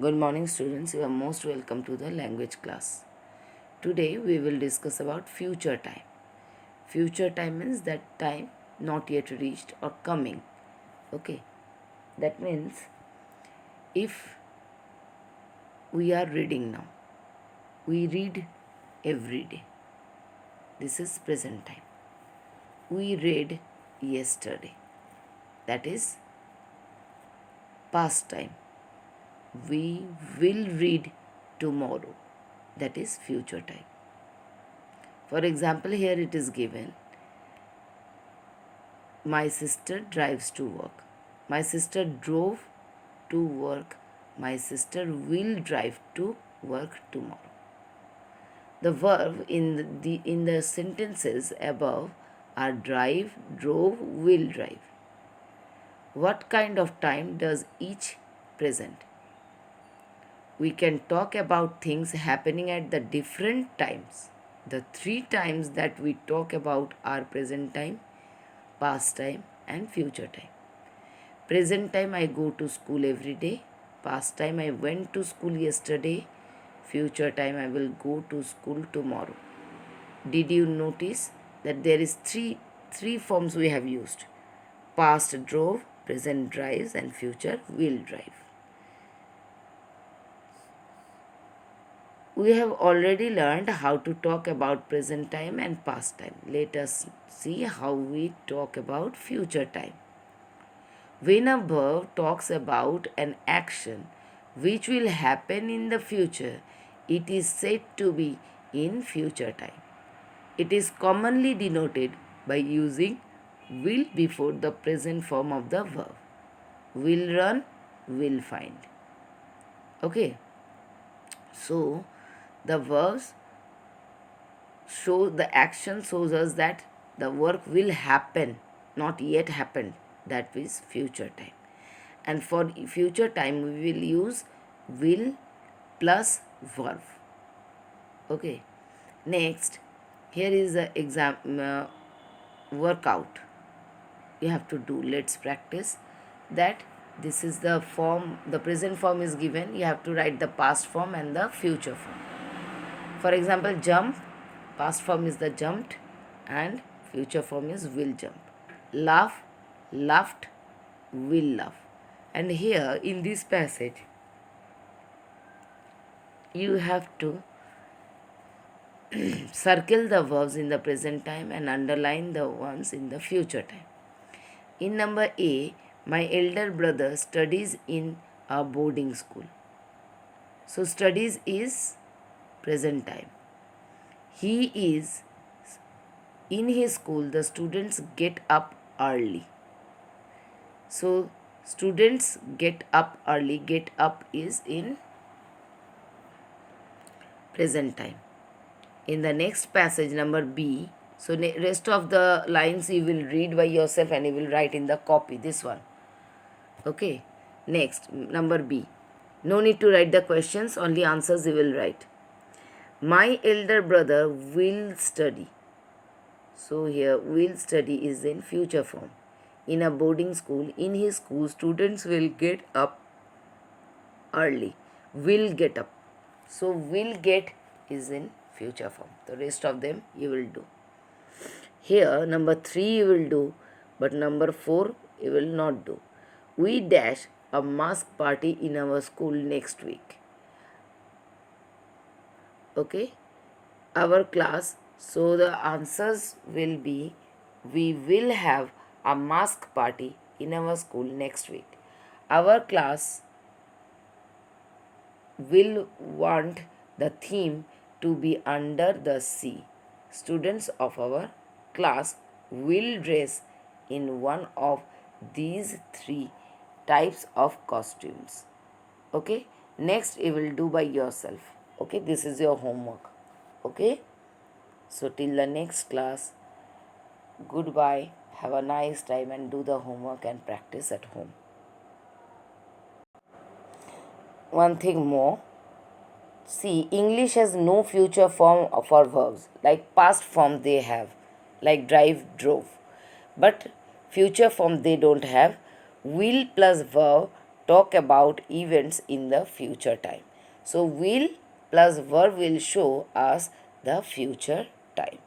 Good morning, students. You are most welcome to the language class. Today we will discuss about future time. Future time means that time not yet reached or coming. Okay. That means if we are reading now, we read every day. This is present time. We read yesterday. That is past time. We will read tomorrow. That is future time. For example, here it is given, my sister drives to work. My sister drove to work. My sister will drive to work tomorrow. The verb in the sentences above are drive, drove, will drive. What kind of time does each present? We can talk about things happening at the different times. The three times that we talk about are present time, past time, and future time. Present time, I go to school every day. Past time, I went to school yesterday. Future time, I will go to school tomorrow. Did you notice that there is three forms we have used? Past drove, present drives, and future will drive. We have already learned how to talk about present time and past time. Let us see how we talk about future time. When a verb talks about an action which will happen in the future, it is said to be in future time. It is commonly denoted by using will before the present form of the verb. Will run, will find. Okay. So the verbs show the action shows us that the work will happen, not yet happened. That is future time. And for future time, we will use will plus verb. Okay. Next, here is the exam workout you have to do. Let's practice that. This is the form, the present form is given. You have to write the past form and the future form. For example, jump, past form is the jumped and future form is will jump. Laugh, laughed, will laugh. And here in this passage, you have to circle the verbs in the present time and underline the ones in the future time. In number A, my elder brother studies in a boarding school. So studies is present time. He is in his school, the students get up early. So students get up early. Get up is in present time. In the next passage, number B, so rest of the lines you will read by yourself and you will write in the copy, this one. Okay. Next, number B. No need to write the questions, only answers you will write. My elder brother will study. So here will study is in future form. In a boarding school, in his school, students will get up early. Will get up. So will get is in future form. The rest of them you will do. Here number 3 you will do, but number 4 you will not do. We dash a mask party in our school next week. Okay, our class. So the answers will be, we will have a mask party in our school next week. Our class will want the theme to be under the sea. Students of our class will dress in one of these 3 types of costumes. Okay, next you will do by yourself. Okay, this is your homework. Okay, so till the next class, goodbye, have a nice time and do the homework and practice at home. One thing more, see, English has no future form for verbs, like past form they have, like drive, drove, but future form they don't have. Will plus verb talk about events in the future time. So will plus verb will show us the future time.